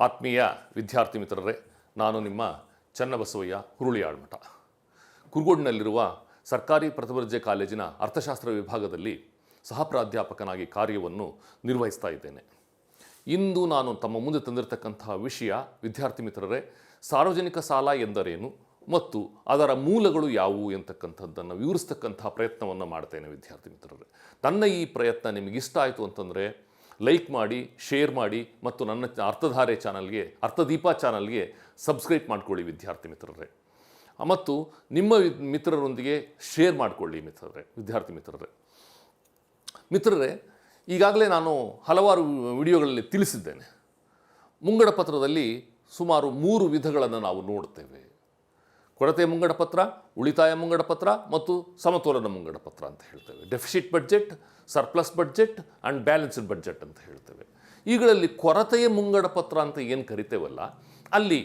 ಆತ್ಮೀಯ ವಿದ್ಯಾರ್ಥಿ ಮಿತ್ರರೇ, ನಾನು ನಿಮ್ಮ ಚನ್ನಬಸವಯ್ಯ ಹುರುಳಿಯಾಳ್ಮಠ. ಕುರುಗೋಡಿನಲ್ಲಿರುವ ಸರ್ಕಾರಿ ಪ್ರಥಮ ದರ್ಜೆ ಕಾಲೇಜಿನ ಅರ್ಥಶಾಸ್ತ್ರ ವಿಭಾಗದಲ್ಲಿ ಸಹ ಪ್ರಾಧ್ಯಾಪಕನಾಗಿ ಕಾರ್ಯವನ್ನು ನಿರ್ವಹಿಸ್ತಾ ಇದ್ದೇನೆ. ಇಂದು ನಾನು ತಮ್ಮ ಮುಂದೆ ತಂದಿರತಕ್ಕಂತಹ ವಿಷಯ, ವಿದ್ಯಾರ್ಥಿ ಮಿತ್ರರೇ, ಸಾರ್ವಜನಿಕ ಸಾಲ ಎಂದರೇನು ಮತ್ತು ಅದರ ಮೂಲಗಳು ಯಾವುವು ಎಂತಕ್ಕಂಥದ್ದನ್ನು ವಿವರಿಸ್ತಕ್ಕಂತಹ ಪ್ರಯತ್ನವನ್ನು ಮಾಡ್ತೇನೆ. ವಿದ್ಯಾರ್ಥಿ ಮಿತ್ರರೇ, ನನ್ನ ಈ ಪ್ರಯತ್ನ ನಿಮಗೆ ಇಷ್ಟ ಆಯಿತು ಅಂತಂದರೆ ಲೈಕ್ ಮಾಡಿ, ಶೇರ್ ಮಾಡಿ ಮತ್ತು ನನ್ನ ಅರ್ಥಧಾರೆ ಚಾನಲ್ಗೆ, ಅರ್ಥದೀಪ ಚಾನಲ್ಗೆ ಸಬ್ಸ್ಕ್ರೈಬ್ ಮಾಡಿಕೊಳ್ಳಿ ವಿದ್ಯಾರ್ಥಿ ಮಿತ್ರರೇ. ಮತ್ತು ನಿಮ್ಮ ಮಿತ್ರರೊಂದಿಗೆ ಶೇರ್ ಮಾಡಿಕೊಳ್ಳಿ ವಿದ್ಯಾರ್ಥಿ ಮಿತ್ರರೇ, ಈಗಾಗಲೇ ನಾನು ಹಲವಾರು ವಿಡಿಯೋಗಳಲ್ಲಿ ತಿಳಿಸಿದ್ದೇನೆ. ಮುಂಗಡ ಪತ್ರದಲ್ಲಿ ಸುಮಾರು 3 ವಿಧಗಳನ್ನು ನಾವು ನೋಡ್ತೇವೆ. ಕೊರತೆ ಮುಂಗಡ ಪತ್ರ, ಉಳಿತಾಯ ಮುಂಗಡ ಪತ್ರ ಮತ್ತು ಸಮತೋಲನ ಮುಂಗಡ ಪತ್ರ ಅಂತ ಹೇಳ್ತೇವೆ. Deficit budget, surplus budget and balanced budget ಅಂತ ಹೇಳ್ತೇವೆ. ಈಗಳಲ್ಲಿ ಕೊರತೆಯ ಮುಂಗಡ ಪತ್ರ ಅಂತ ಏನು ಕರಿತೇವಲ್ಲ, ಅಲ್ಲಿ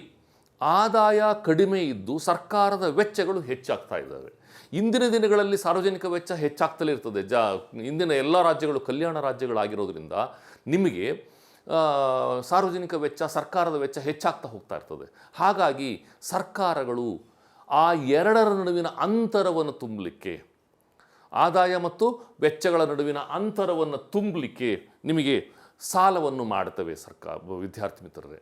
ಆದಾಯ ಕಡಿಮೆ ಇದ್ದು ಸರ್ಕಾರದ ವೆಚ್ಚಗಳು ಹೆಚ್ಚಾಗ್ತಾ ಇದ್ದಾವೆ. ಇಂದಿನ ದಿನಗಳಲ್ಲಿ ಸಾರ್ವಜನಿಕ ವೆಚ್ಚ ಹೆಚ್ಚಾಗ್ತಲೇ ಇರ್ತದೆ. ಇಂದಿನ ಎಲ್ಲ ರಾಜ್ಯಗಳು ಕಲ್ಯಾಣ ರಾಜ್ಯಗಳಾಗಿರೋದ್ರಿಂದ ನಿಮಗೆ ಸಾರ್ವಜನಿಕ ವೆಚ್ಚ, ಸರ್ಕಾರದ ವೆಚ್ಚ ಹೆಚ್ಚಾಗ್ತಾ ಹೋಗ್ತಾ ಇರ್ತದೆ. ಹಾಗಾಗಿ ಸರ್ಕಾರಗಳು ಆ ಎರಡರ ನಡುವಿನ ಅಂತರವನ್ನು ತುಂಬಲಿಕ್ಕೆ, ಆದಾಯ ಮತ್ತು ವೆಚ್ಚಗಳ ನಡುವಿನ ಅಂತರವನ್ನು ತುಂಬಲಿಕ್ಕೆ ನಿಮಗೆ ಸಾಲವನ್ನು ಮಾಡ್ತವೆ ವಿದ್ಯಾರ್ಥಿ ಮಿತ್ರರೇ.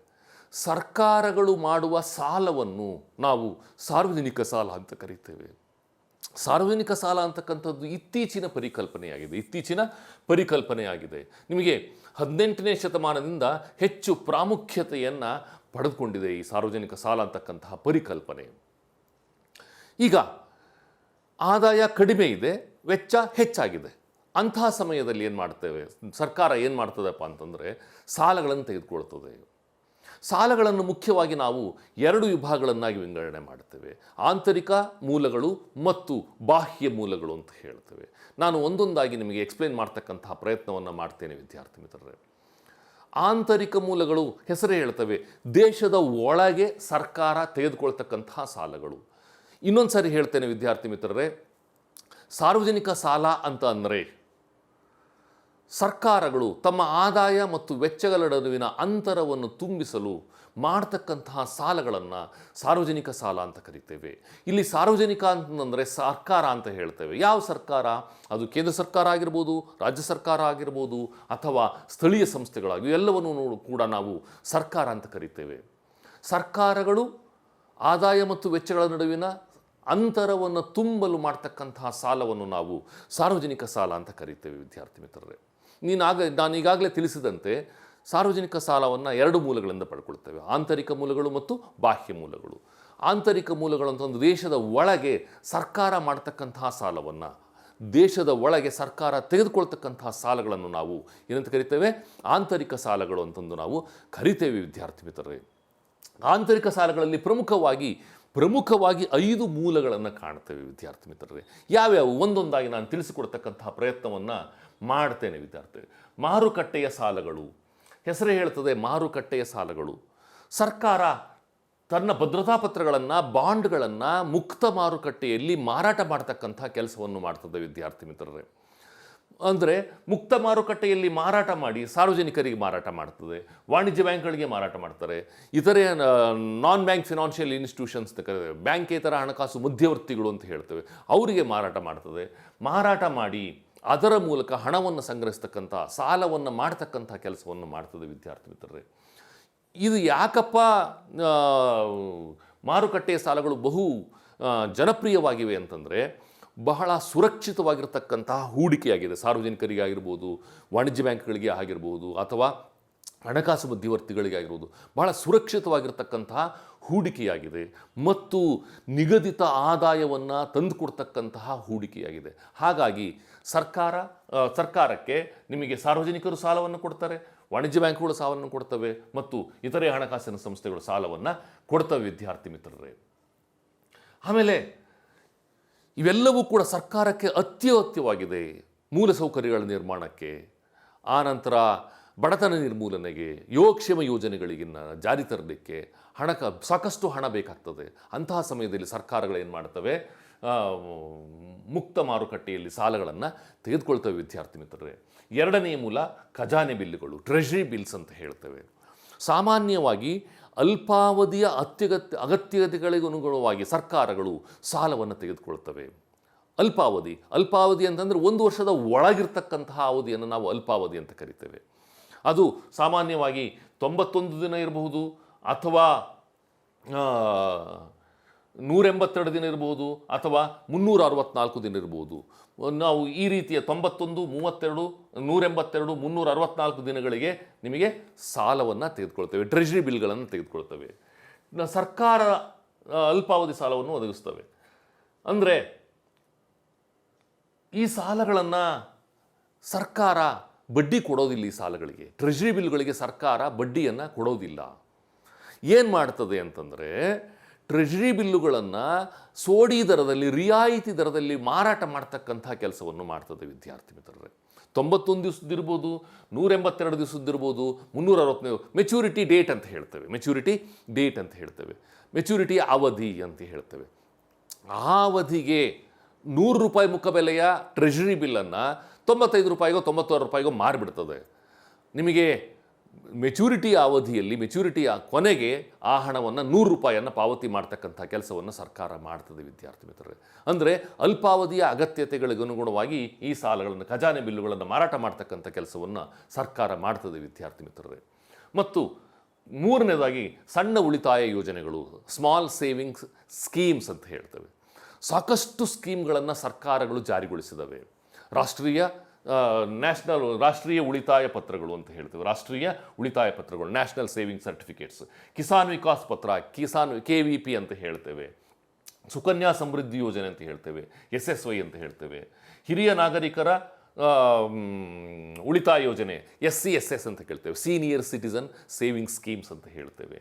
ಸರ್ಕಾರಗಳು ಮಾಡುವ ಸಾಲವನ್ನು ನಾವು ಸಾರ್ವಜನಿಕ ಸಾಲ ಅಂತ ಕರೀತೇವೆ. ಸಾರ್ವಜನಿಕ ಸಾಲ ಅಂತಕ್ಕಂಥದ್ದು ಇತ್ತೀಚಿನ ಪರಿಕಲ್ಪನೆಯಾಗಿದೆ. ನಿಮಗೆ 18ನೇ ಶತಮಾನದಿಂದ ಹೆಚ್ಚು ಪ್ರಾಮುಖ್ಯತೆಯನ್ನು ಪಡೆದುಕೊಂಡಿದೆ ಈ ಸಾರ್ವಜನಿಕ ಸಾಲ ಅಂತಕ್ಕಂತಹ ಪರಿಕಲ್ಪನೆ. ಈಗ ಆದಾಯ ಕಡಿಮೆ ಇದೆ, ವೆಚ್ಚ ಹೆಚ್ಚಾಗಿದೆ. ಅಂತಹ ಸಮಯದಲ್ಲಿ ಏನು ಮಾಡ್ತೇವೆ, ಸರ್ಕಾರ ಏನು ಮಾಡ್ತದಪ್ಪ ಅಂತಂದರೆ ಸಾಲಗಳನ್ನು ತೆಗೆದುಕೊಳ್ತದೆ. ಸಾಲಗಳನ್ನು ಮುಖ್ಯವಾಗಿ ನಾವು 2 ವಿಭಾಗಗಳನ್ನಾಗಿ ವಿಂಗಡಣೆ ಮಾಡ್ತೇವೆ. ಆಂತರಿಕ ಮೂಲಗಳು ಮತ್ತು ಬಾಹ್ಯ ಮೂಲಗಳು ಅಂತ ಹೇಳ್ತೇವೆ. ನಾನು ಒಂದೊಂದಾಗಿ ನಿಮಗೆ ಎಕ್ಸ್ಪ್ಲೇನ್ ಮಾಡ್ತಕ್ಕಂತಹ ಪ್ರಯತ್ನವನ್ನು ಮಾಡ್ತೇನೆ ವಿದ್ಯಾರ್ಥಿ ಮಿತ್ರರೇ. ಆಂತರಿಕ ಮೂಲಗಳು ಹೆಸರೇ ಹೇಳ್ತವೆ, ದೇಶದ ಒಳಗೆ ಸರ್ಕಾರ ತೆಗೆದುಕೊಳ್ತಕ್ಕಂತಹ ಸಾಲಗಳು. ಇನ್ನೊಂದು ಸಾರಿ ಹೇಳ್ತೇನೆ ವಿದ್ಯಾರ್ಥಿ ಮಿತ್ರರೇ, ಸಾರ್ವಜನಿಕ ಸಾಲ ಅಂತ ಅಂದರೆ ಸರ್ಕಾರಗಳು ತಮ್ಮ ಆದಾಯ ಮತ್ತು ವೆಚ್ಚಗಳ ನಡುವಿನ ಅಂತರವನ್ನು ತುಂಬಿಸಲು ಮಾಡ್ತಕ್ಕಂತಹ ಸಾಲಗಳನ್ನು ಸಾರ್ವಜನಿಕ ಸಾಲ ಅಂತ ಕರಿತೇವೆ. ಇಲ್ಲಿ ಸಾರ್ವಜನಿಕ ಅಂತಂದರೆ ಸರ್ಕಾರ ಅಂತ ಹೇಳ್ತೇವೆ. ಯಾವ ಸರ್ಕಾರ? ಅದು ಕೇಂದ್ರ ಸರ್ಕಾರ ಆಗಿರ್ಬೋದು, ರಾಜ್ಯ ಸರ್ಕಾರ ಆಗಿರ್ಬೋದು, ಅಥವಾ ಸ್ಥಳೀಯ ಸಂಸ್ಥೆಗಳಾಗಿ ಎಲ್ಲವನ್ನೂ ಕೂಡ ನಾವು ಸರ್ಕಾರ ಅಂತ ಕರಿತೇವೆ. ಸರ್ಕಾರಗಳು ಆದಾಯ ಮತ್ತು ವೆಚ್ಚಗಳ ನಡುವಿನ ಅಂತರವನ್ನು ತುಂಬಲು ಮಾಡ್ತಕ್ಕಂತಹ ಸಾಲವನ್ನು ನಾವು ಸಾರ್ವಜನಿಕ ಸಾಲ ಅಂತ ಕರಿತೇವೆ ವಿದ್ಯಾರ್ಥಿ ಮಿತ್ರರೇ. ನಾನು ಈಗಾಗಲೇ ತಿಳಿಸಿದಂತೆ ಸಾರ್ವಜನಿಕ ಸಾಲವನ್ನು 2 ಮೂಲಗಳಿಂದ ಪಡ್ಕೊಳ್ತೇವೆ, ಆಂತರಿಕ ಮೂಲಗಳು ಮತ್ತು ಬಾಹ್ಯ ಮೂಲಗಳು. ಆಂತರಿಕ ಮೂಲಗಳು ಅಂತಂದು ದೇಶದ ಒಳಗೆ ಸರ್ಕಾರ ಮಾಡ್ತಕ್ಕಂತಹ ಸಾಲವನ್ನು, ದೇಶದ ಒಳಗೆ ಸರ್ಕಾರ ತೆಗೆದುಕೊಳ್ತಕ್ಕಂತಹ ಸಾಲಗಳನ್ನು ನಾವು ಏನಂತ ಕರಿತೇವೆ? ಆಂತರಿಕ ಸಾಲಗಳು ಅಂತಂದು ನಾವು ಕರಿತೇವೆ ವಿದ್ಯಾರ್ಥಿ ಮಿತ್ರರೇ. ಆಂತರಿಕ ಸಾಲಗಳಲ್ಲಿ ಪ್ರಮುಖವಾಗಿ 5 ಮೂಲಗಳನ್ನು ಕಾಣ್ತೇವೆ ವಿದ್ಯಾರ್ಥಿ ಮಿತ್ರರೇ. ಯಾವ್ಯಾವು ಒಂದೊಂದಾಗಿ ನಾನು ತಿಳಿಸಿಕೊಡ್ತಕ್ಕಂತಹ ಪ್ರಯತ್ನವನ್ನು ಮಾಡ್ತೇನೆ ವಿದ್ಯಾರ್ಥಿ. ಮಾರುಕಟ್ಟೆಯ ಸಾಲಗಳು, ಹೆಸರೇ ಹೇಳ್ತದೆ ಮಾರುಕಟ್ಟೆಯ ಸಾಲಗಳು. ಸರ್ಕಾರ ತನ್ನ ಭದ್ರತಾ ಪತ್ರಗಳನ್ನು, ಬಾಂಡ್ಗಳನ್ನು ಮುಕ್ತ ಮಾರುಕಟ್ಟೆಯಲ್ಲಿ ಮಾರಾಟ ಮಾಡ್ತಕ್ಕಂಥ ಕೆಲಸವನ್ನು ಮಾಡ್ತದೆ ವಿದ್ಯಾರ್ಥಿ ಮಿತ್ರರೇ. ಅಂದರೆ ಮುಕ್ತ ಮಾರುಕಟ್ಟೆಯಲ್ಲಿ ಮಾರಾಟ ಮಾಡಿ ಸಾರ್ವಜನಿಕರಿಗೆ ಮಾರಾಟ ಮಾಡ್ತದೆ, ವಾಣಿಜ್ಯ ಬ್ಯಾಂಕ್ಗಳಿಗೆ ಮಾರಾಟ ಮಾಡ್ತಾರೆ, ಇತರೆ ನಾನ್ ಬ್ಯಾಂಕ್ ಫಿನಾನ್ಷಿಯಲ್ ಇನ್ಸ್ಟಿಟ್ಯೂಷನ್ಸ್ ಅಂತ ಕರೀತೇವೆ, ಬ್ಯಾಂಕೇತರ ಹಣಕಾಸು ಮಧ್ಯವರ್ತಿಗಳು ಅಂತ ಹೇಳ್ತೇವೆ, ಅವರಿಗೆ ಮಾರಾಟ ಮಾಡ್ತದೆ. ಮಾರಾಟ ಮಾಡಿ ಅದರ ಮೂಲಕ ಹಣವನ್ನು ಸಂಗ್ರಹಿಸ್ತಕ್ಕಂಥ, ಸಾಲವನ್ನು ಮಾಡ್ತಕ್ಕಂಥ ಕೆಲಸವನ್ನು ಮಾಡ್ತದೆ ವಿದ್ಯಾರ್ಥಿ ಮಿತ್ರರೇ. ಇದು ಯಾಕಪ್ಪ ಮಾರುಕಟ್ಟೆಯ ಸಾಲಗಳು ಬಹು ಜನಪ್ರಿಯವಾಗಿವೆ ಅಂತಂದರೆ, ಬಹಳ ಸುರಕ್ಷಿತವಾಗಿರ್ತಕ್ಕಂತಹ ಹೂಡಿಕೆಯಾಗಿದೆ. ಸಾರ್ವಜನಿಕರಿಗೆ ಆಗಿರ್ಬೋದು, ವಾಣಿಜ್ಯ ಬ್ಯಾಂಕ್ಗಳಿಗೆ ಆಗಿರ್ಬೋದು, ಅಥವಾ ಹಣಕಾಸು ಮಧ್ಯವರ್ತಿಗಳಿಗೆ ಆಗಿರ್ಬೋದು, ಬಹಳ ಸುರಕ್ಷಿತವಾಗಿರ್ತಕ್ಕಂತಹ ಹೂಡಿಕೆಯಾಗಿದೆ ಮತ್ತು ನಿಗದಿತ ಆದಾಯವನ್ನು ತಂದುಕೊಡ್ತಕ್ಕಂತಹ ಹೂಡಿಕೆಯಾಗಿದೆ. ಹಾಗಾಗಿ ಸರ್ಕಾರಕ್ಕೆ ನಿಮಗೆ ಸಾರ್ವಜನಿಕರು ಸಾಲವನ್ನು ಕೊಡ್ತಾರೆ, ವಾಣಿಜ್ಯ ಬ್ಯಾಂಕ್ಗಳು ಸಾಲವನ್ನು ಕೊಡ್ತವೆ ಮತ್ತು ಇತರೆ ಹಣಕಾಸಿನ ಸಂಸ್ಥೆಗಳು ಸಾಲವನ್ನು ಕೊಡ್ತವೆ ವಿದ್ಯಾರ್ಥಿ ಮಿತ್ರರೇ. ಆಮೇಲೆ ಇವೆಲ್ಲವೂ ಕೂಡ ಸರ್ಕಾರಕ್ಕೆ ಅತ್ಯಗತ್ಯವಾಗಿದೆ. ಮೂಲಸೌಕರ್ಯಗಳ ನಿರ್ಮಾಣಕ್ಕೆ, ಆನಂತರ ಬಡತನ ನಿರ್ಮೂಲನೆಗೆ, ಯೋಗಕ್ಷೇಮ ಯೋಜನೆಗಳಿಗಿನ್ನ ಜಾರಿ ತರಲಿಕ್ಕೆ ಸಾಕಷ್ಟು ಹಣ ಬೇಕಾಗ್ತದೆ. ಅಂತಹ ಸಮಯದಲ್ಲಿ ಸರ್ಕಾರಗಳೇನು ಮಾಡ್ತವೆ? ಮುಕ್ತ ಮಾರುಕಟ್ಟೆಯಲ್ಲಿ ಸಾಲಗಳನ್ನು ತೆಗೆದುಕೊಳ್ತವೆ ವಿದ್ಯಾರ್ಥಿ ಮಿತ್ರರೇ. 2ನೇ ಮೂಲ ಖಜಾನೆ ಬಿಲ್ಲುಗಳು, ಟ್ರೆಷರಿ ಬಿಲ್ಸ್ ಅಂತ ಹೇಳ್ತೇವೆ. ಸಾಮಾನ್ಯವಾಗಿ ಅಲ್ಪಾವಧಿಯ ಅಗತ್ಯತೆಗಳಿಗೆ ಅನುಗುಣವಾಗಿ ಸರ್ಕಾರಗಳು ಸಾಲವನ್ನು ತೆಗೆದುಕೊಳ್ತವೆ. ಅಲ್ಪಾವಧಿ ಅಂತಂದರೆ 1 ವರ್ಷದ ಒಳಗಿರ್ತಕ್ಕಂತಹ ಅವಧಿಯನ್ನು ನಾವು ಅಲ್ಪಾವಧಿ ಅಂತ ಕರಿತೇವೆ. ಅದು ಸಾಮಾನ್ಯವಾಗಿ 91 ದಿನ ಇರಬಹುದು, ಅಥವಾ 182 ದಿನ ಇರಬಹುದು, ಅಥವಾ 364 ದಿನ ಇರಬಹುದು. ನಾವು ಈ ರೀತಿಯ 91, 32, 182, 364 ದಿನಗಳಿಗೆ ನಿಮಗೆ ಸಾಲವನ್ನು ತೆಗೆದುಕೊಳ್ತೇವೆ, ಟ್ರೆಜರಿ ಬಿಲ್ಗಳನ್ನು ತೆಗೆದುಕೊಳ್ತೇವೆ. ಸರ್ಕಾರ ಅಲ್ಪಾವಧಿ ಸಾಲವನ್ನು ಒದಗಿಸ್ತವೆ. ಅಂದರೆ ಈ ಸಾಲಗಳನ್ನು ಸರ್ಕಾರ ಬಡ್ಡಿ ಕೊಡೋದಿಲ್ಲ. ಈ ಸಾಲಗಳಿಗೆ, ಟ್ರೆಜರಿ ಬಿಲ್ಗಳಿಗೆ ಸರ್ಕಾರ ಬಡ್ಡಿಯನ್ನು ಕೊಡೋದಿಲ್ಲ. ಏನು ಮಾಡ್ತದೆ ಅಂತಂದರೆ, ಟ್ರೆಜರಿ ಬಿಲ್ಲುಗಳನ್ನು ಸೋಡಿ ದರದಲ್ಲಿ, ರಿಯಾಯಿತಿ ದರದಲ್ಲಿ ಮಾರಾಟ ಮಾಡ್ತಕ್ಕಂಥ ಕೆಲಸವನ್ನು ಮಾಡ್ತದೆ ವಿದ್ಯಾರ್ಥಿ ಮಿತ್ರರೇ. 91 ದಿವಸದಿರ್ಬೋದು, 182 ದಿವಸದಿರ್ಬೋದು, 360 ಮೆಚುರಿಟಿ ಡೇಟ್ ಅಂತ ಹೇಳ್ತೇವೆ. ಮೆಚುರಿಟಿ ಅವಧಿ ಅಂತ ಹೇಳ್ತೇವೆ. ಆ ಅವಧಿಗೆ 100 ರೂಪಾಯಿ ಮುಖಬೆಲೆಯ ಟ್ರೆಜರಿ ಬಿಲ್ಲನ್ನು 95 ರೂಪಾಯಿಗೋ 96 ರೂಪಾಯಿಗೋ ಮಾರಿಬಿಡ್ತದೆ. ನಿಮಗೆ ಮೆಚುರಿಟಿಯ ಅವಧಿಯಲ್ಲಿ, ಮೆಚುರಿಟಿಯ ಕೊನೆಗೆ ಆ ಹಣವನ್ನು 100 ರೂಪಾಯಿಯನ್ನು ಪಾವತಿ ಮಾಡ್ತಕ್ಕಂಥ ಕೆಲಸವನ್ನು ಸರ್ಕಾರ ಮಾಡ್ತದೆ ವಿದ್ಯಾರ್ಥಿ ಮಿತ್ರರೇ. ಅಂದರೆ ಅಲ್ಪಾವಧಿಯ ಅಗತ್ಯತೆಗಳಿಗೆ ಅನುಗುಣವಾಗಿ ಈ ಸಾಲಗಳನ್ನು, ಖಜಾನೆ ಬಿಲ್ಲುಗಳನ್ನು ಮಾರಾಟ ಮಾಡ್ತಕ್ಕಂಥ ಕೆಲಸವನ್ನು ಸರ್ಕಾರ ಮಾಡ್ತದೆ ವಿದ್ಯಾರ್ಥಿ ಮಿತ್ರರೇ. ಮತ್ತು ಮೂರನೇದಾಗಿ ಸಣ್ಣ ಉಳಿತಾಯ ಯೋಜನೆಗಳು, ಸ್ಮಾಲ್ ಸೇವಿಂಗ್ಸ್ ಸ್ಕೀಮ್ಸ್ ಅಂತ ಹೇಳ್ತೇವೆ. ಸಾಕಷ್ಟು ಸ್ಕೀಮ್ಗಳನ್ನು ಸರ್ಕಾರಗಳು ಜಾರಿಗೊಳಿಸಿದವೆ. ರಾಷ್ಟ್ರೀಯ ಉಳಿತಾಯ ಪತ್ರಗಳು ಅಂತ ಹೇಳ್ತೇವೆ. ರಾಷ್ಟ್ರೀಯ ಉಳಿತಾಯ ಪತ್ರಗಳು, national saving certificates, Kisan Vikas ಪತ್ರ, KVP ಅಂತ ಹೇಳ್ತೇವೆ, ಸುಕನ್ಯಾ ಸಮೃದ್ಧಿ ಯೋಜನೆ ಅಂತ ಹೇಳ್ತೇವೆ, SSY ಅಂತ ಹೇಳ್ತೇವೆ, ಹಿರಿಯ ನಾಗರಿಕರ ಉಳಿತಾಯ ಯೋಜನೆ SCSS ಅಂತ ಹೇಳ್ತೇವೆ, ಸೀನಿಯರ್ ಸಿಟಿಸನ್ ಸೇವಿಂಗ್ ಸ್ಕೀಮ್ಸ್ ಅಂತ ಹೇಳ್ತೇವೆ.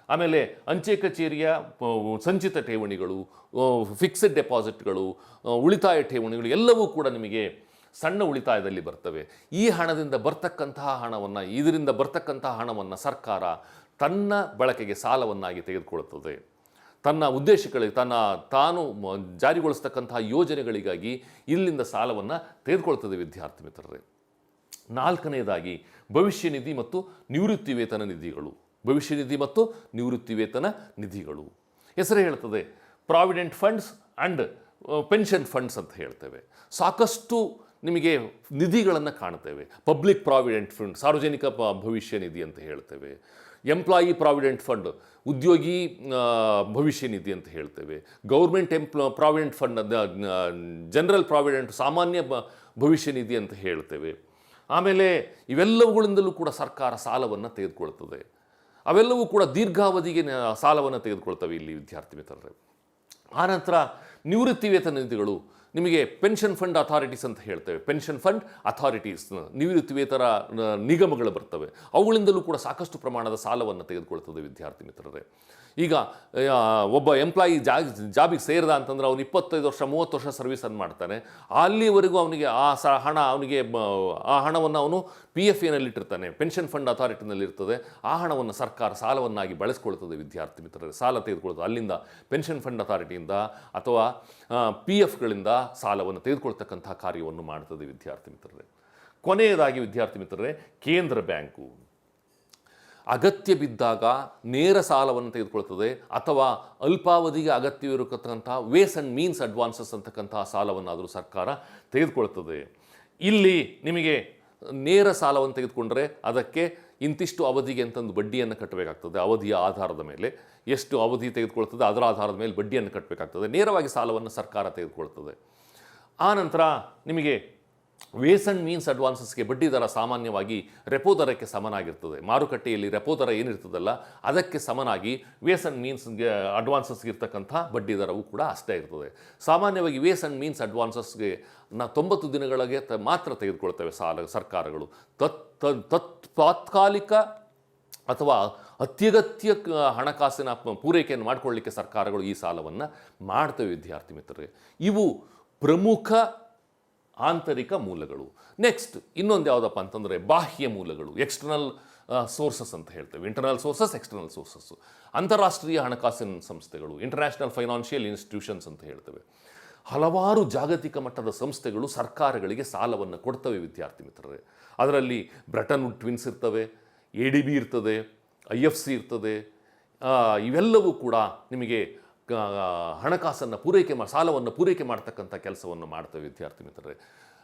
ಆಮೇಲೆ ಅಂಚೆ ಕಚೇರಿಯ ಸಂಚಿತ ಠೇವಣಿಗಳು, ಫಿಕ್ಸೆಡ್ ಡೆಪಾಸಿಟ್ಗಳು, ಉಳಿತಾಯ ಠೇವಣಿಗಳು ಎಲ್ಲವೂ ಕೂಡ ನಿಮಗೆ ಸಣ್ಣ ಉಳಿತಾಯದಲ್ಲಿ ಬರ್ತವೆ. ಈ ಹಣದಿಂದ ಇದರಿಂದ ಬರ್ತಕ್ಕಂತಹ ಹಣವನ್ನು ಸರ್ಕಾರ ತನ್ನ ಬಳಕೆಗೆ ಸಾಲವನ್ನಾಗಿ ತೆಗೆದುಕೊಳ್ಳುತ್ತದೆ. ತನ್ನ ಉದ್ದೇಶಗಳಿಗೆ, ತಾನು ಜಾರಿಗೊಳಿಸ್ತಕ್ಕಂತಹ ಯೋಜನೆಗಳಿಗಾಗಿ ಇಲ್ಲಿಂದ ಸಾಲವನ್ನು ತೆಗೆದುಕೊಳ್ತದೆ ವಿದ್ಯಾರ್ಥಿ ಮಿತ್ರರೇ. ನಾಲ್ಕನೆಯದಾಗಿ ಭವಿಷ್ಯ ನಿಧಿ ಮತ್ತು ನಿವೃತ್ತಿ ವೇತನ ನಿಧಿಗಳು. ಹೆಸರೇ ಹೇಳ್ತದೆ, provident funds and pension funds ಅಂತ ಹೇಳ್ತೇವೆ. ಸಾಕಷ್ಟು ನಿಮಗೆ ನಿಧಿಗಳನ್ನು ಕಾಣ್ತೇವೆ. ಪಬ್ಲಿಕ್ ಪ್ರಾವಿಡೆಂಟ್ ಫಂಡ್, ಸಾರ್ವಜನಿಕ ಭವಿಷ್ಯ ನಿಧಿ ಅಂತ ಹೇಳ್ತೇವೆ. ಎಂಪ್ಲಾಯಿ ಪ್ರಾವಿಡೆಂಟ್ ಫಂಡ್, ಉದ್ಯೋಗಿ ಭವಿಷ್ಯ ನಿಧಿ ಅಂತ ಹೇಳ್ತೇವೆ. Government provident fund, general provident, ಸಾಮಾನ್ಯ ಭವಿಷ್ಯ ನಿಧಿ ಅಂತ ಹೇಳ್ತೇವೆ. ಆಮೇಲೆ ಇವೆಲ್ಲವುಗಳಿಂದಲೂ ಕೂಡ ಸರ್ಕಾರ ಸಾಲವನ್ನು ತೆಗೆದುಕೊಳ್ತದೆ. ಅವೆಲ್ಲವೂ ಕೂಡ ದೀರ್ಘಾವಧಿಗೆ ಸಾಲವನ್ನು ತೆಗೆದುಕೊಳ್ತವೆ ಇಲ್ಲಿ ವಿದ್ಯಾರ್ಥಿ ಮಿತ್ರರೇ. ಆನಂತರ ನಿವೃತ್ತಿ ವೇತನ ನಿಧಿಗಳು, ನಿಮಗೆ ಪೆನ್ಷನ್ ಫಂಡ್ ಅಥಾರಿಟೀಸ್ ಅಂತ ಹೇಳ್ತೇವೆ. ಪೆನ್ಷನ್ ಫಂಡ್ ಅಥಾರಿಟೀಸ್, ನಿವೃತ್ತಿ ವೇತನ ನಿಗಮಗಳು ಬರ್ತವೆ. ಅವುಗಳಿಂದಲೂ ಕೂಡ ಸಾಕಷ್ಟು ಪ್ರಮಾಣದ ಸಾಲವನ್ನು ತೆಗೆದುಕೊಳ್ತದೆ ವಿದ್ಯಾರ್ಥಿ ಮಿತ್ರರೇ. ಈಗ ಒಬ್ಬ ಎಂಪ್ಲಾಯಿ ಜಾಬಿಗೆ ಸೇರಿದ ಅಂತಂದ್ರೆ ಅವನು 25 ವರ್ಷ 30 ವರ್ಷ ಸರ್ವಿಸನ್ನು ಮಾಡ್ತಾನೆ. ಅಲ್ಲಿವರೆಗೂ ಅವನಿಗೆ ಆ ಹಣವನ್ನು ಅವನು PFAನಲ್ಲಿಟ್ಟಿರ್ತಾನೆ, ಪೆನ್ಷನ್ ಫಂಡ್ ಅಥಾರಿಟಿನಲ್ಲಿ ಇರ್ತದೆ. ಆ ಹಣವನ್ನು ಸರ್ಕಾರ ಸಾಲವನ್ನಾಗಿ ಬಳಸ್ಕೊಳ್ತದೆ ವಿದ್ಯಾರ್ಥಿ ಮಿತ್ರರೇ. ಸಾಲ ತೆಗೆದುಕೊಳ್ತದೆ ಅಲ್ಲಿಂದ, ಪೆನ್ಷನ್ ಫಂಡ್ ಅಥಾರಿಟಿಯಿಂದ ಅಥವಾ PFಗಳಿಂದ ಸಾಲವನ್ನು ತೆಗೆದುಕೊಳ್ತಕ್ಕಂಥ ಕಾರ್ಯವನ್ನು ಮಾಡ್ತದೆ ವಿದ್ಯಾರ್ಥಿ ಮಿತ್ರರೇ. ಕೊನೆಯದಾಗಿ ವಿದ್ಯಾರ್ಥಿ ಮಿತ್ರರೇ, ಕೇಂದ್ರ ಬ್ಯಾಂಕು ಅಗತ್ಯ ಬಿದ್ದಾಗ ನೇರ ಸಾಲವನ್ನು ತೆಗೆದುಕೊಳ್ತದೆ, ಅಥವಾ ಅಲ್ಪಾವಧಿಗೆ ಅಗತ್ಯವಿರತಕ್ಕಂಥ ವೇಸ್ ಆ್ಯಂಡ್ ಮೀನ್ಸ್ ಅಡ್ವಾನ್ಸಸ್ ಅಂತಕ್ಕಂತಹ ಸಾಲವನ್ನಾದರೂ ಸರ್ಕಾರ ತೆಗೆದುಕೊಳ್ತದೆ. ಇಲ್ಲಿ ನಿಮಗೆ ನೇರ ಸಾಲವನ್ನು ತೆಗೆದುಕೊಂಡ್ರೆ ಅದಕ್ಕೆ ಇಂತಿಷ್ಟು ಅವಧಿಗೆ ಅಂತಂದು ಬಡ್ಡಿಯನ್ನು ಕಟ್ಟಬೇಕಾಗ್ತದೆ. ಅವಧಿಯ ಆಧಾರದ ಮೇಲೆ ಎಷ್ಟು ಅವಧಿ ತೆಗೆದುಕೊಳ್ತದೆ ಅದರ ಆಧಾರದ ಮೇಲೆ ಬಡ್ಡಿಯನ್ನು ಕಟ್ಟಬೇಕಾಗ್ತದೆ. ನೇರವಾಗಿ ಸಾಲವನ್ನು ಸರ್ಕಾರ ತೆಗೆದುಕೊಳ್ತದೆ. ಆನಂತರ ನಿಮಗೆ ವೇಸ್ ಆ್ಯಂಡ್ ಮೀನ್ಸ್ ಅಡ್ವಾನ್ಸಸ್ಗೆ ಬಡ್ಡಿ ದರ ಸಾಮಾನ್ಯವಾಗಿ ರೆಪೋ ದರಕ್ಕೆ ಸಮನಾಗಿರ್ತದೆ. ಮಾರುಕಟ್ಟೆಯಲ್ಲಿ ರೆಪೋ ದರ ಏನಿರ್ತದಲ್ಲ ಅದಕ್ಕೆ ಸಮನಾಗಿ ವೇಸ್ ಆ್ಯಂಡ್ ಮೀನ್ಸ್ಗೆ ಅಡ್ವಾನ್ಸಸ್ಗೆ ಇರ್ತಕ್ಕಂಥ ಬಡ್ಡಿ ದರವೂ ಕೂಡ ಅಷ್ಟೇ ಇರ್ತದೆ. ಸಾಮಾನ್ಯವಾಗಿ ವೇಸ್ ಆ್ಯಂಡ್ ಮೀನ್ಸ್ ಅಡ್ವಾನ್ಸಸ್ಗೆ 90 ದಿನಗಳಿಗೆ ಮಾತ್ರ ತೆಗೆದುಕೊಳ್ತೇವೆ ಸರ್ಕಾರಗಳು. ತಾತ್ಕಾಲಿಕ ಅಥವಾ ಅತ್ಯಗತ್ಯ ಹಣಕಾಸಿನ ಪೂರೈಕೆಯನ್ನು ಮಾಡಿಕೊಳ್ಳಲಿಕ್ಕೆ ಸರ್ಕಾರಗಳು ಈ ಸಾಲವನ್ನು ಮಾಡ್ತವೆ ವಿದ್ಯಾರ್ಥಿ ಮಿತ್ರರೇ. ಇವು ಪ್ರಮುಖ ಆಂತರಿಕ ಮೂಲಗಳು. ನೆಕ್ಸ್ಟ್ ಇನ್ನೊಂದು ಯಾವುದಪ್ಪ ಅಂತಂದರೆ ಬಾಹ್ಯ ಮೂಲಗಳು, ಎಕ್ಸ್ಟರ್ನಲ್ ಸೋರ್ಸಸ್ ಅಂತ ಹೇಳ್ತೇವೆ. Internal sources, external sources. ಅಂತಾರಾಷ್ಟ್ರೀಯ ಹಣಕಾಸಿನ ಸಂಸ್ಥೆಗಳು, ಇಂಟರ್ನ್ಯಾಷನಲ್ ಫೈನಾನ್ಷಿಯಲ್ ಇನ್ಸ್ಟಿಟ್ಯೂಷನ್ಸ್ ಅಂತ ಹೇಳ್ತೇವೆ. ಹಲವಾರು ಜಾಗತಿಕ ಮಟ್ಟದ ಸಂಸ್ಥೆಗಳು ಸರ್ಕಾರಗಳಿಗೆ ಸಾಲವನ್ನು ಕೊಡ್ತವೆ ವಿದ್ಯಾರ್ಥಿ ಮಿತ್ರರೇ. ಅದರಲ್ಲಿ ಬ್ರೆಟನ್ ವುಡ್ ಟ್ವಿನ್ಸ್ ಇರ್ತವೆ, ADB ಇರ್ತದೆ, IFC ಇರ್ತದೆ. ಇವೆಲ್ಲವೂ ಕೂಡ ನಿಮಗೆ ಹಣಕಾಸನ್ನು ಸಾಲವನ್ನು ಪೂರೈಕೆ ಮಾಡ್ತಕ್ಕಂಥ ಕೆಲಸವನ್ನು ಮಾಡ್ತವೆ ವಿದ್ಯಾರ್ಥಿ ಮಿತ್ರರೇ.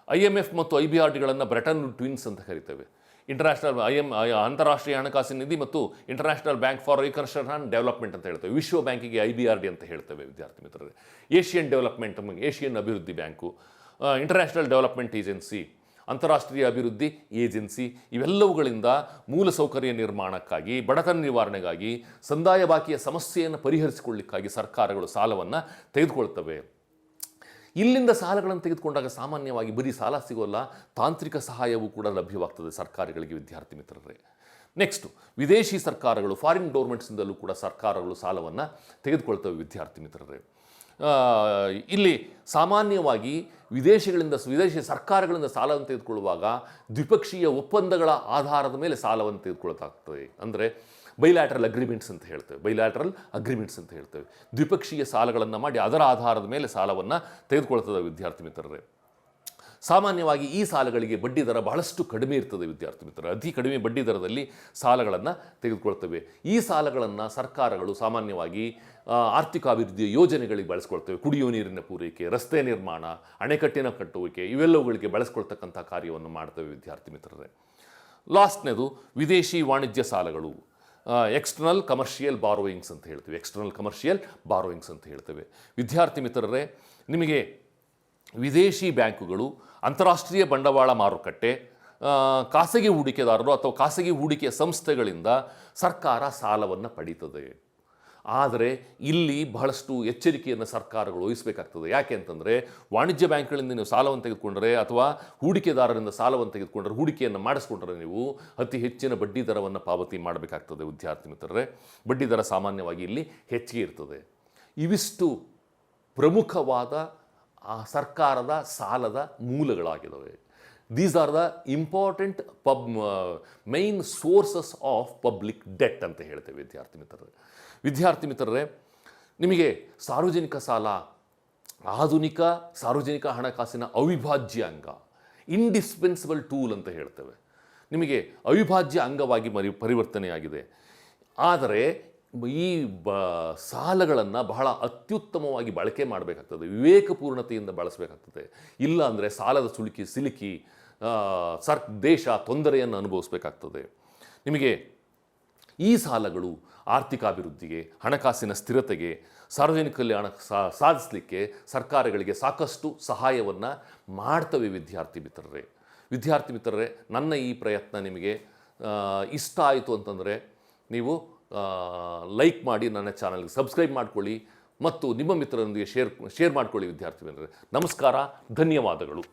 IMF ಮತ್ತು IBRDಗಳನ್ನು ಬ್ರೆಟನ್ ಟ್ವಿನ್ಸ್ ಅಂತ ಕರಿತೇವೆ. ಅಂತಾರಾಷ್ಟ್ರೀಯ ಹಣಕಾಸಿನ ನಿಧಿ ಮತ್ತು international bank for reconstruction and development ಅಂತ ಹೇಳ್ತೇವೆ. ವಿಶ್ವ ಬ್ಯಾಂಕಿಗೆ IBRD ಅಂತ ಹೇಳ್ತೇವೆ ವಿದ್ಯಾರ್ಥಿ ಮಿತ್ರರೇ. ಏಷ್ಯನ್ ಅಭಿವೃದ್ಧಿ ಬ್ಯಾಂಕು, ಇಂಟರ್ನ್ಯಾಷನಲ್ ಡೆವಲಪ್ಮೆಂಟ್ ಏಜೆನ್ಸಿ, ಅಂತಾರಾಷ್ಟ್ರೀಯ ಅಭಿವೃದ್ಧಿ ಏಜೆನ್ಸಿ, ಇವೆಲ್ಲವುಗಳಿಂದ ಮೂಲಸೌಕರ್ಯ ನಿರ್ಮಾಣಕ್ಕಾಗಿ, ಬಡತನ ನಿವಾರಣೆಗಾಗಿ, ಸಂದಾಯ ಬಾಕಿಯ ಸಮಸ್ಯೆಯನ್ನು ಪರಿಹರಿಸಿಕೊಳ್ಳಿಕ್ಕಾಗಿ ಸರ್ಕಾರಗಳು ಸಾಲವನ್ನು ತೆಗೆದುಕೊಳ್ತವೆ. ಇಲ್ಲಿಂದ ಸಾಲಗಳನ್ನು ತೆಗೆದುಕೊಂಡಾಗ ಸಾಮಾನ್ಯವಾಗಿ ಬರೀ ಸಾಲ ಸಿಗೋಲ್ಲ, ತಾಂತ್ರಿಕ ಸಹಾಯವೂ ಕೂಡ ಲಭ್ಯವಾಗ್ತದೆ ಸರ್ಕಾರಗಳಿಗೆ ವಿದ್ಯಾರ್ಥಿ ಮಿತ್ರರೇ. ನೆಕ್ಸ್ಟು ವಿದೇಶಿ ಸರ್ಕಾರಗಳು, ಫಾರಿನ್ ಗೌರ್ಮೆಂಟ್ಸಿಂದಲೂ ಕೂಡ ಸರ್ಕಾರಗಳು ಸಾಲವನ್ನು ತೆಗೆದುಕೊಳ್ತವೆ ವಿದ್ಯಾರ್ಥಿ ಮಿತ್ರರೇ. ಇಲ್ಲಿ ಸಾಮಾನ್ಯವಾಗಿ ವಿದೇಶಿ ಸರ್ಕಾರಗಳಿಂದ ಸಾಲವನ್ನು ತೆಗೆದುಕೊಳ್ಳುವಾಗ ದ್ವಿಪಕ್ಷೀಯ ಒಪ್ಪಂದಗಳ ಆಧಾರದ ಮೇಲೆ ಸಾಲವನ್ನು ತೆಗೆದುಕೊಳ್ಳುತ್ತಾಗ್ತದೆ. ಅಂದರೆ ಬೈಲ್ಯಾಟ್ರಲ್ ಅಗ್ರಿಮೆಂಟ್ಸ್ ಅಂತ ಹೇಳ್ತೇವೆ. ದ್ವಿಪಕ್ಷೀಯ ಸಾಲಗಳನ್ನು ಮಾಡಿ ಅದರ ಆಧಾರದ ಮೇಲೆ ಸಾಲವನ್ನು ತೆಗೆದುಕೊಳ್ತದೆ ವಿದ್ಯಾರ್ಥಿ ಮಿತ್ರರೇ. ಸಾಮಾನ್ಯವಾಗಿ ಈ ಸಾಲಗಳಿಗೆ ಬಡ್ಡಿ ದರ ಬಹಳಷ್ಟು ಕಡಿಮೆ ಇರ್ತದೆ ವಿದ್ಯಾರ್ಥಿ ಮಿತ್ರರೇ. ಅತಿ ಕಡಿಮೆ ಬಡ್ಡಿ ದರದಲ್ಲಿ ಸಾಲಗಳನ್ನು ತೆಗೆದುಕೊಳ್ತವೆ. ಈ ಸಾಲಗಳನ್ನು ಸರ್ಕಾರಗಳು ಸಾಮಾನ್ಯವಾಗಿ ಆರ್ಥಿಕ ಅಭಿವೃದ್ಧಿಯ ಯೋಜನೆಗಳಿಗೆ ಬಳಸ್ಕೊಳ್ತವೆ. ಕುಡಿಯುವ ನೀರಿನ ಪೂರೈಕೆ, ರಸ್ತೆ ನಿರ್ಮಾಣ, ಅಣೆಕಟ್ಟಿನ ಕಟ್ಟುವಿಕೆ, ಇವೆಲ್ಲವುಗಳಿಗೆ ಬಳಸ್ಕೊಳ್ತಕ್ಕಂಥ ಕಾರ್ಯವನ್ನು ಮಾಡ್ತವೆ ವಿದ್ಯಾರ್ಥಿ ಮಿತ್ರರೇ. ಲಾಸ್ಟ್ನೇದು ವಿದೇಶಿ ವಾಣಿಜ್ಯ ಸಾಲಗಳು, ಎಕ್ಸ್ಟರ್ನಲ್ ಕಮರ್ಷಿಯಲ್ ಬಾರೋಯಿಂಗ್ಸ್ ಅಂತ ಹೇಳ್ತೇವೆ. ವಿದ್ಯಾರ್ಥಿ ಮಿತ್ರರೇ, ನಿಮಗೆ ವಿದೇಶಿ ಬ್ಯಾಂಕುಗಳು, ಅಂತಾರಾಷ್ಟ್ರೀಯ ಬಂಡವಾಳ ಮಾರುಕಟ್ಟೆ, ಖಾಸಗಿ ಹೂಡಿಕೆದಾರರು ಅಥವಾ ಖಾಸಗಿ ಹೂಡಿಕೆಯ ಸಂಸ್ಥೆಗಳಿಂದ ಸರ್ಕಾರ ಸಾಲವನ್ನು ಪಡೀತದೆ. ಆದರೆ ಇಲ್ಲಿ ಬಹಳಷ್ಟು ಎಚ್ಚರಿಕೆಯನ್ನು ಸರ್ಕಾರಗಳು ವಹಿಸಬೇಕಾಗ್ತದೆ. ಯಾಕೆ ಅಂತಂದರೆ, ವಾಣಿಜ್ಯ ಬ್ಯಾಂಕ್ಗಳಿಂದ ನೀವು ಸಾಲವನ್ನು ತೆಗೆದುಕೊಂಡರೆ ಅಥವಾ ಹೂಡಿಕೆದಾರರಿಂದ ಸಾಲವನ್ನು ತೆಗೆದುಕೊಂಡರೆ, ಹೂಡಿಕೆಯನ್ನು ಮಾಡಿಸ್ಕೊಂಡ್ರೆ ನೀವು ಅತಿ ಹೆಚ್ಚಿನ ಬಡ್ಡಿ ದರವನ್ನು ಪಾವತಿ ಮಾಡಬೇಕಾಗ್ತದೆ ವಿದ್ಯಾರ್ಥಿ ಮಿತ್ರರೇ. ಬಡ್ಡಿ ದರ ಸಾಮಾನ್ಯವಾಗಿ ಇಲ್ಲಿ ಹೆಚ್ಚಿಗೆ ಇರ್ತದೆ. ಇವಿಷ್ಟು ಪ್ರಮುಖವಾದ ಸರ್ಕಾರದ ಸಾಲದ ಮೂಲಗಳಾಗಿದ್ದಾವೆ. These are the important main sources of public debt ಅಂತ ಹೇಳ್ತೇವೆ ವಿದ್ಯಾರ್ಥಿ ಮಿತ್ರರೇ. ನಿಮಗೆ ಸಾರ್ವಜನಿಕ ಸಾಲ ಆಧುನಿಕ ಸಾರ್ವಜನಿಕ ಹಣಕಾಸಿನ ಅವಿಭಾಜ್ಯ ಅಂಗ, ಇಂಡಿಸ್ಪೆನ್ಸಿಬಲ್ ಟೂಲ್ ಅಂತ ಹೇಳ್ತೇವೆ. ನಿಮಗೆ ಅವಿಭಾಜ್ಯ ಅಂಗವಾಗಿ ಪರಿವರ್ತನೆಯಾಗಿದೆ. ಆದರೆ ಈ ಸಾಲಗಳನ್ನು ಬಹಳ ಅತ್ಯುತ್ತಮವಾಗಿ ಬಳಕೆ ಮಾಡಬೇಕಾಗ್ತದೆ, ವಿವೇಕಪೂರ್ಣತೆಯಿಂದ ಬಳಸಬೇಕಾಗ್ತದೆ. ಇಲ್ಲ ಅಂದರೆ ಸಾಲದ ಸಿಲುಕಿ ದೇಶ ತೊಂದರೆಯನ್ನು ಅನುಭವಿಸಬೇಕಾಗ್ತದೆ. ನಿಮಗೆ ಈ ಸಾಲಗಳು ಆರ್ಥಿಕ ಅಭಿವೃದ್ಧಿಗೆ, ಹಣಕಾಸಿನ ಸ್ಥಿರತೆಗೆ, ಸಾರ್ವಜನಿಕ ಕಲ್ಯಾಣ ಸಾಧಿಸಲಿಕ್ಕೆ ಸರ್ಕಾರಗಳಿಗೆ ಸಾಕಷ್ಟು ಸಹಾಯವನ್ನು ಮಾಡ್ತವೆ ವಿದ್ಯಾರ್ಥಿ ಮಿತ್ರರೇ. ನನ್ನ ಈ ಪ್ರಯತ್ನ ನಿಮಗೆ ಇಷ್ಟ ಆಯಿತು ಅಂತಂದರೆ ನೀವು ಲೈಕ್ ಮಾಡಿ, ನನ್ನ ಚಾನಲ್ಗೆ ಸಬ್ಸ್ಕ್ರೈಬ್ ಮಾಡ್ಕೊಳ್ಳಿ ಮತ್ತು ನಿಮ್ಮ ಮಿತ್ರರೊಂದಿಗೆ ಶೇರ್ ಮಾಡ್ಕೊಳ್ಳಿ ವಿದ್ಯಾರ್ಥಿ ಮಿತ್ರರೇ. ನಮಸ್ಕಾರ, ಧನ್ಯವಾದಗಳು.